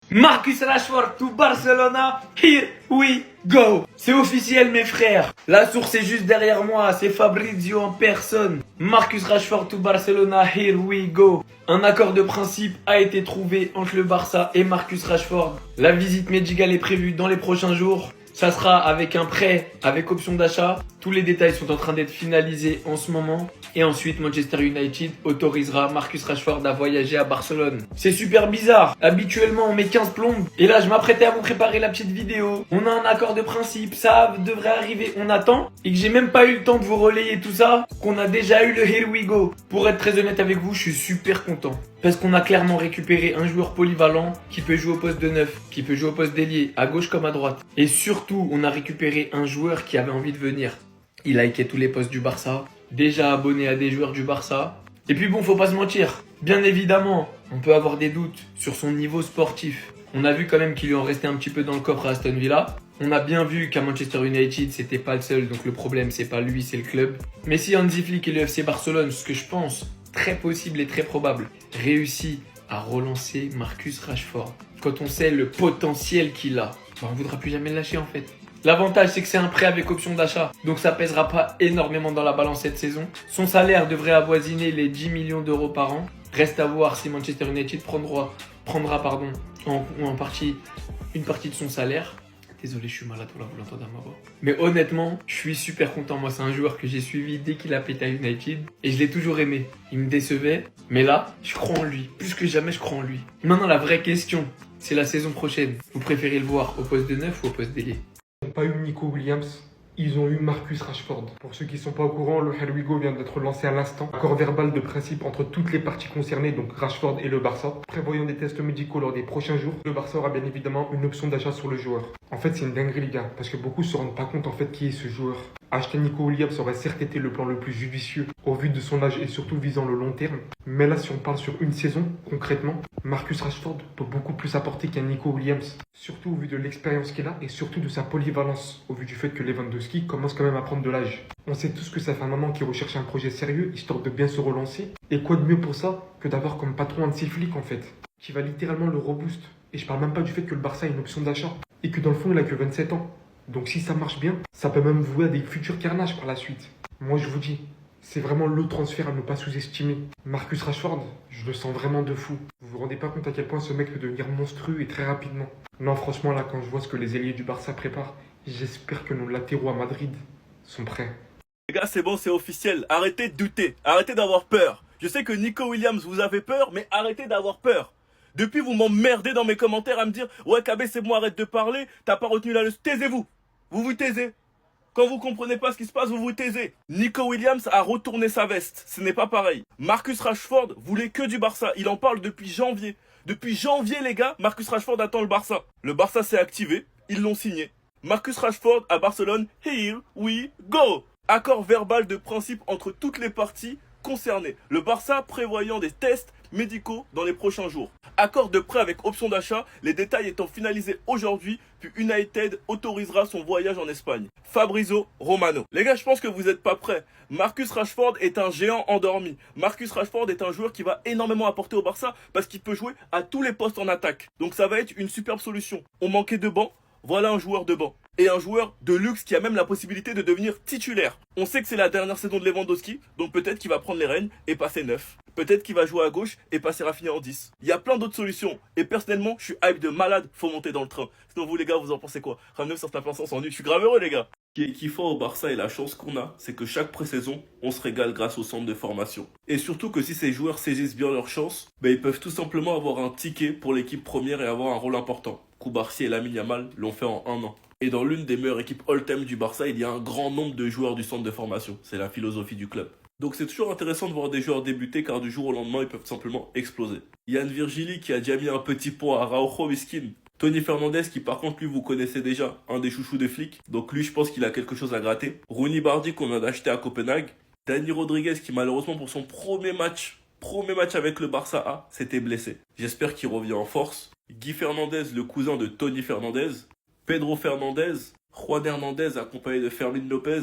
Marcus Rashford to Barcelona, here we go. C'est officiel mes frères. La source est juste derrière moi, c'est Fabrizio en personne. Marcus Rashford to Barcelona, here we go. Un accord de principe a été trouvé entre le Barça et Marcus Rashford. La visite médicale est prévue dans les prochains jours. Ça sera avec un prêt, avec option d'achat. Tous les détails sont en train d'être finalisés en ce moment. Et ensuite, Manchester United autorisera Marcus Rashford à voyager à Barcelone. C'est super bizarre. Habituellement, on met 15 plombes. Et là, je m'apprêtais à vous préparer la petite vidéo. On a un accord de principe. Ça devrait arriver. On attend. Et que j'ai même pas eu le temps de vous relayer tout ça. Qu'on a déjà eu le Here we go. Pour être très honnête avec vous, je suis super content. Parce qu'on a clairement récupéré un joueur polyvalent qui peut jouer au poste de neuf, qui peut jouer au poste d'ailier, à gauche comme à droite. Et surtout, on a récupéré un joueur qui avait envie de venir. Il likait tous les postes du Barça, déjà abonné à des joueurs du Barça. Et puis bon, faut pas se mentir. Bien évidemment, on peut avoir des doutes sur son niveau sportif. On a vu quand même qu'il lui en restait un petit peu dans le coffre à Aston Villa. On a bien vu qu'à Manchester United, c'était pas le seul, donc le problème c'est pas lui, c'est le club. Mais si Hansi Flick et le FC Barcelone, ce que je pense très possible et très probable, réussit à relancer Marcus Rashford, quand on sait le potentiel qu'il a, on ne voudra plus jamais le lâcher en fait. L'avantage c'est que c'est un prêt avec option d'achat, donc ça pèsera pas énormément dans la balance cette saison. Son salaire devrait avoisiner les 10 millions d'euros par an. Reste à voir si Manchester United prendra en partie une partie de son salaire. Désolé, je suis malade, voilà, vous l'entendez à ma voix. Mais honnêtement, je suis super content. Moi, c'est un joueur que j'ai suivi dès qu'il a pété à United. Et je l'ai toujours aimé. Il me décevait. Mais là, je crois en lui. Plus que jamais, je crois en lui. Maintenant, la vraie question, c'est la saison prochaine. Vous préférez le voir au poste de neuf ou au poste d'ailier? Ils n'ont pas eu Nico Williams, ils ont eu Marcus Rashford. Pour ceux qui ne sont pas au courant, le Here we go vient d'être lancé à l'instant. Accord verbal de principe entre toutes les parties concernées, donc Rashford et le Barça. Prévoyant des tests médicaux lors des prochains jours, le Barça aura bien évidemment une option d'achat sur le joueur. En fait, c'est une dinguerie les gars, parce que beaucoup se rendent pas compte en fait qui est ce joueur. Acheter Nico Williams aurait certes été le plan le plus judicieux au vu de son âge et surtout visant le long terme. Mais là, si on parle sur une saison, concrètement, Marcus Rashford peut beaucoup plus apporter qu'un Nico Williams. Surtout au vu de l'expérience qu'il a et surtout de sa polyvalence, au vu du fait que Lewandowski commence quand même à prendre de l'âge. On sait tous que ça fait un moment qu'il recherche un projet sérieux, histoire de bien se relancer. Et quoi de mieux pour ça que d'avoir comme patron Hansi Flick en fait, qui va littéralement le reboost. Et je parle même pas du fait que le Barça a une option d'achat et que dans le fond il a que 27 ans. Donc si ça marche bien, ça peut même vouer à des futurs carnages par la suite. Moi je vous dis, c'est vraiment le transfert à ne pas sous-estimer. Marcus Rashford, je le sens vraiment de fou. Vous vous rendez pas compte à quel point ce mec peut devenir monstrueux et très rapidement. Non franchement là quand je vois ce que les ailiers du Barça préparent, j'espère que nos latéraux à Madrid sont prêts. Les gars, c'est bon, c'est officiel. Arrêtez de douter. Arrêtez d'avoir peur. Je sais que Nico Williams, vous avez peur, mais arrêtez d'avoir peur. Depuis, vous m'emmerdez dans mes commentaires à me dire « Ouais, KB, c'est bon, arrête de parler. T'as pas retenu la leçon. » Taisez-vous. Vous vous taisez. Quand vous comprenez pas ce qui se passe, vous vous taisez. Nico Williams a retourné sa veste. Ce n'est pas pareil. Marcus Rashford voulait que du Barça. Il en parle depuis janvier. Depuis janvier, les gars, Marcus Rashford attend le Barça. Le Barça s'est activé. Ils l'ont signé. Marcus Rashford à Barcelone. Here we go. Accord verbal de principe entre toutes les parties concernées. Le Barça prévoyant des tests médicaux dans les prochains jours. Accord de prêt avec option d'achat, les détails étant finalisés aujourd'hui, puis United autorisera son voyage en Espagne. Fabrizio Romano. Les gars, je pense que vous n'êtes pas prêts. Marcus Rashford est un géant endormi. Marcus Rashford est un joueur qui va énormément apporter au Barça parce qu'il peut jouer à tous les postes en attaque. Donc ça va être une superbe solution. On manquait de banc. Voilà un joueur de banc. Et un joueur de luxe qui a même la possibilité de devenir titulaire. On sait que c'est la dernière saison de Lewandowski, donc peut-être qu'il va prendre les rênes et passer 9. Peut-être qu'il va jouer à gauche et passer Rafinha en 10. Il y a plein d'autres solutions. Et personnellement, je suis hype de malade, faut monter dans le train. Sinon vous les gars, vous en pensez quoi? Ramenez sur ta place, on s'ennuie. Je suis grave heureux les gars. Ce qui est kiffant au Barça et la chance qu'on a, c'est que chaque pré-saison, on se régale grâce au centre de formation. Et surtout que si ces joueurs saisissent bien leur chance, ils peuvent tout simplement avoir un ticket pour l'équipe première et avoir un rôle important. Koubarsi et Lamine Yamal l'ont fait en un an. Et dans l'une des meilleures équipes all-time du Barça, il y a un grand nombre de joueurs du centre de formation. C'est la philosophie du club. Donc c'est toujours intéressant de voir des joueurs débuter car du jour au lendemain, ils peuvent simplement exploser. Yann Virgili qui a déjà mis un petit point à Araujo Miskin. Tony Fernandez qui par contre lui vous connaissez déjà, un des chouchous des flics. Donc lui je pense qu'il a quelque chose à gratter. Rooney Bardi qu'on vient d'acheter à Copenhague. Dani Rodriguez qui malheureusement pour son premier match avec le Barça A, s'était blessé. J'espère qu'il revient en force. Guy Fernandez, le cousin de Tony Fernandez. Pedro Fernandez, Juan Hernandez accompagné de Fermin Lopez,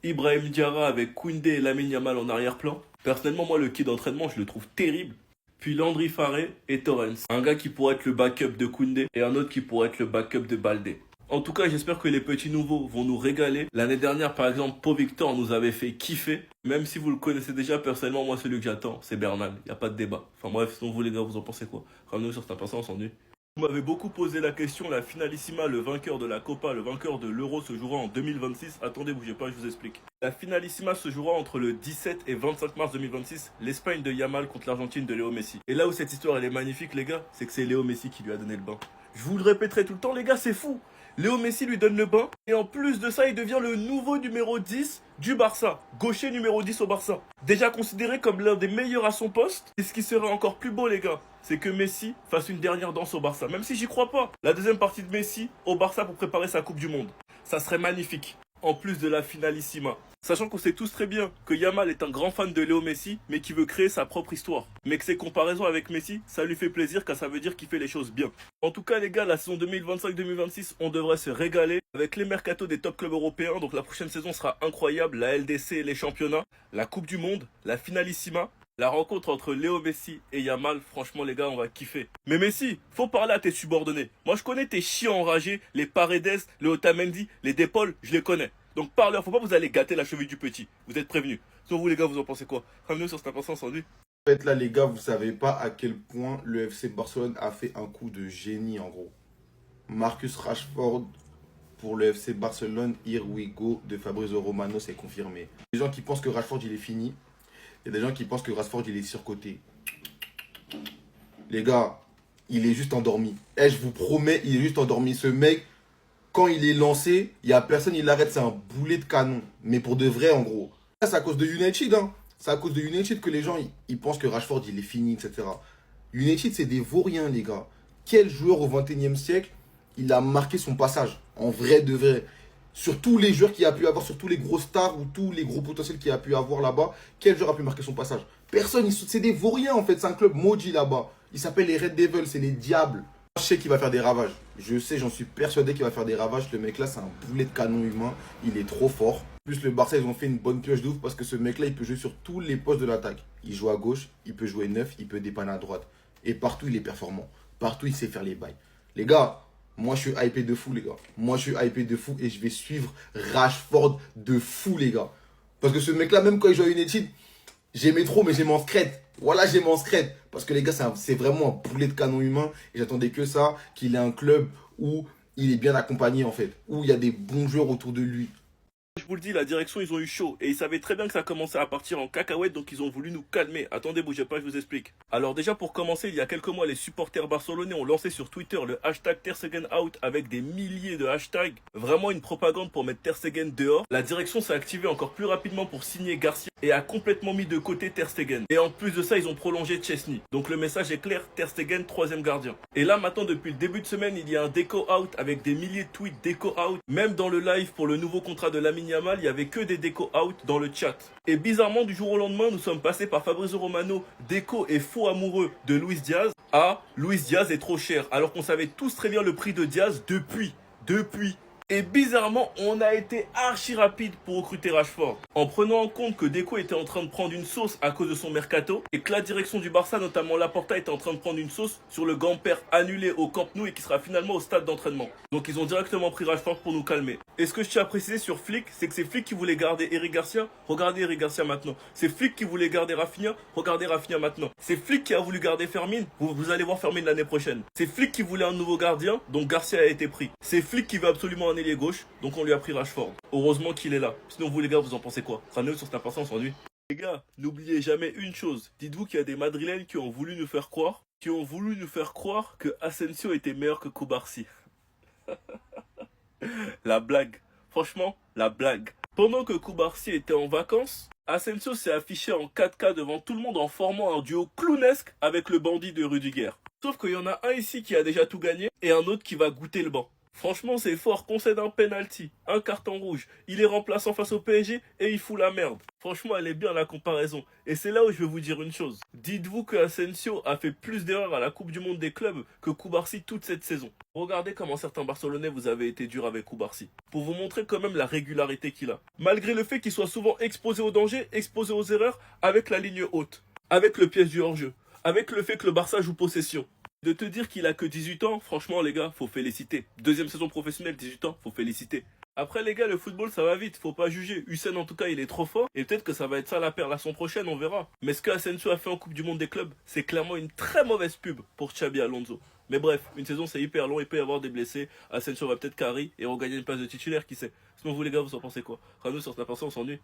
Ibrahim Diarra avec Koundé et Lamine Yamal en arrière-plan. Personnellement, moi, le kit d'entraînement, je le trouve terrible. puis Landry Farré et Torrens. Un gars qui pourrait être le backup de Koundé et un autre qui pourrait être le backup de Baldé. En tout cas, j'espère que les petits nouveaux vont nous régaler. L'année dernière, par exemple, Pau Victor nous avait fait kiffer. Même si vous le connaissez déjà, personnellement, moi, celui que j'attends, c'est Bernal. Il n'y a pas de débat. Enfin bref, sinon vous les gars, vous en pensez quoi? Ramenez-nous sur cette personne, on s'ennuie. Vous m'avez beaucoup posé la question, la finalissima, le vainqueur de la Copa, le vainqueur de l'Euro se jouera en 2026. Attendez, bougez pas, je vous explique. La finalissima se jouera entre le 17 et 25 mars 2026, l'Espagne de Yamal contre l'Argentine de Léo Messi. Et là où cette histoire elle est magnifique les gars, c'est que c'est Léo Messi qui lui a donné le bain. Je vous le répéterai tout le temps les gars, c'est fou. Léo Messi lui donne le bain et en plus de ça, il devient le nouveau numéro 10 du Barça. Gaucher numéro 10 au Barça. Déjà considéré comme l'un des meilleurs à son poste. Et ce qui serait encore plus beau les gars, c'est que Messi fasse une dernière danse au Barça. Même si j'y crois pas. La deuxième partie de Messi au Barça pour préparer sa Coupe du Monde. Ça serait magnifique. En plus de la finalissima. Sachant qu'on sait tous très bien que Yamal est un grand fan de Léo Messi, mais qui veut créer sa propre histoire. Mais que ses comparaisons avec Messi, ça lui fait plaisir car ça veut dire qu'il fait les choses bien. En tout cas les gars, la saison 2025-2026, on devrait se régaler avec les mercatos des top clubs européens. Donc la prochaine saison sera incroyable, la LDC et les championnats, la Coupe du Monde, la finalissima. La rencontre entre Léo Messi et Yamal, franchement les gars, on va kiffer. Mais Messi, faut parler à tes subordonnés. Moi je connais tes chiens enragés, les Paredes, les Otamendi, les Depol, je les connais. Donc parlez, faut pas vous aller gâter la cheville du petit. Vous êtes prévenus. Sur vous les gars, vous en pensez quoi? Ramenez-nous sur cette importance sans lui. En fait là les gars, vous savez pas à quel point le FC Barcelone a fait un coup de génie en gros. Marcus Rashford pour le FC Barcelone, Here We Go de Fabrizio Romano, c'est confirmé. Les gens qui pensent que Rashford il est fini. Il y a des gens qui pensent que Rashford il est surcoté. Les gars, il est juste endormi. Eh, je vous promets, il est juste endormi. Ce mec, quand il est lancé, il n'y a personne, il l'arrête. C'est un boulet de canon. Mais pour de vrai, en gros. C'est à cause de United. Hein. C'est à cause de United que les gens ils pensent que Rashford il est fini, etc. United, c'est des vauriens, les gars. Quel joueur au 21e siècle il a marqué son passage? En vrai de vrai. Sur tous les joueurs qu'il a pu avoir, sur tous les gros stars ou tous les gros potentiels qu'il a pu avoir là-bas, quel joueur a pu marquer son passage? Personne, c'est des vauriens en fait, c'est un club maudit là-bas. Il s'appelle les Red Devils, c'est les diables. Je sais qu'il va faire des ravages, je sais, j'en suis persuadé qu'il va faire des ravages. Le mec là, c'est un boulet de canon humain, il est trop fort. En plus, le Barça, ils ont fait une bonne pioche de ouf parce que ce mec là, il peut jouer sur tous les postes de l'attaque. Il joue à gauche, il peut jouer neuf, il peut dépanner à droite. Et partout, il est performant. Partout, il sait faire les bails. Les gars, moi, je suis hypé de fou, les gars. Moi, je suis hypé de fou et je vais suivre Rashford de fou, les gars. Parce que ce mec-là, même quand il joue à United, j'aimais trop, mais j'ai mon scred. Voilà, j'ai mon scred. Parce que les gars, c'est vraiment un boulet de canon humain. Et j'attendais que ça, qu'il ait un club où il est bien accompagné, en fait. Où il y a des bons joueurs autour de lui. Je vous le dis, la direction, ils ont eu chaud. Et ils savaient très bien que ça commençait à partir en cacahuète, donc ils ont voulu nous calmer. Attendez, bougez pas, je vous explique. Alors déjà, pour commencer, il y a quelques mois, les supporters barcelonais ont lancé sur Twitter le hashtag Ter Stegen out avec des milliers de hashtags. Vraiment une propagande pour mettre Ter Stegen dehors. La direction s'est activée encore plus rapidement pour signer Garcia et a complètement mis de côté Ter Stegen. Et en plus de ça, ils ont prolongé Chesney. Donc le message est clair, Ter Stegen, troisième gardien. Et là, maintenant, depuis le début de semaine, il y a un déco out avec des milliers de tweets déco out. Même dans le live pour le nouveau contrat de Lamine Yamal, il y avait que des déco out dans le chat. Et bizarrement, du jour au lendemain, nous sommes passés par Fabrizio Romano, déco et faux amoureux de Luis Diaz, à Luis Diaz est trop cher. Alors qu'on savait tous très bien le prix de Diaz depuis. Et bizarrement, on a été archi rapide pour recruter Rashford. En prenant en compte que Deco était en train de prendre une sauce à cause de son mercato et que la direction du Barça, notamment Laporta, était en train de prendre une sauce sur le Gamper annulé au Camp Nou et qui sera finalement au stade d'entraînement. Donc ils ont directement pris Rashford pour nous calmer. Et ce que je tiens à préciser sur Flick, c'est que c'est Flick qui voulait garder Eric Garcia. Regardez Eric Garcia maintenant. C'est Flick qui voulait garder Rafinha. Regardez Rafinha maintenant. C'est Flick qui a voulu garder Fermin. Vous allez voir Fermin l'année prochaine. C'est Flick qui voulait un nouveau gardien, donc Garcia a été pris. C'est Flick qui veut absolument un ailier gauche, donc on lui a pris Rashford. Heureusement qu'il est là. Sinon vous les gars, vous en pensez quoi? Ramenez-nous sur cette importance on s'ennuie. Les gars, n'oubliez jamais une chose. Dites-vous qu'il y a des Madrilènes qui ont voulu nous faire croire que Asensio était meilleur que Koubarsi. La blague. Franchement, la blague. Pendant que Koubarsi était en vacances, Asensio s'est affiché en 4K devant tout le monde en formant un duo clownesque avec le bandit de Rudiger. Sauf qu'il y en a un ici qui a déjà tout gagné et un autre qui va goûter le banc. Franchement, c'est fort, concède un penalty, un carton rouge, il est remplaçant face au PSG et il fout la merde. Franchement, elle est bien la comparaison. Et c'est là où je vais vous dire une chose. Dites-vous que Asensio a fait plus d'erreurs à la Coupe du Monde des clubs que Koubarsi toute cette saison. Regardez comment certains Barcelonais vous avez été durs avec Koubarsi. Pour vous montrer quand même la régularité qu'il a. Malgré le fait qu'il soit souvent exposé au danger, exposé aux erreurs, avec la ligne haute, avec le piège du hors-jeu. avec le fait que le Barça joue possession. De te dire qu'il a que 18 ans, franchement les gars, faut féliciter. Deuxième saison professionnelle, 18 ans, faut féliciter. Après les gars, le football ça va vite, faut pas juger. Hussein en tout cas il est trop fort et peut-être que ça va être ça la paire la saison prochaine, on verra. Mais ce que Asensio a fait en Coupe du Monde des clubs, c'est clairement une très mauvaise pub pour Xabi Alonso. Mais bref, une saison c'est hyper long, il peut y avoir des blessés. Asensio va peut-être carry et regagner une place de titulaire, qui sait. Sinon vous les gars, vous en pensez quoi? Rano sur Snap, on s'ennuie.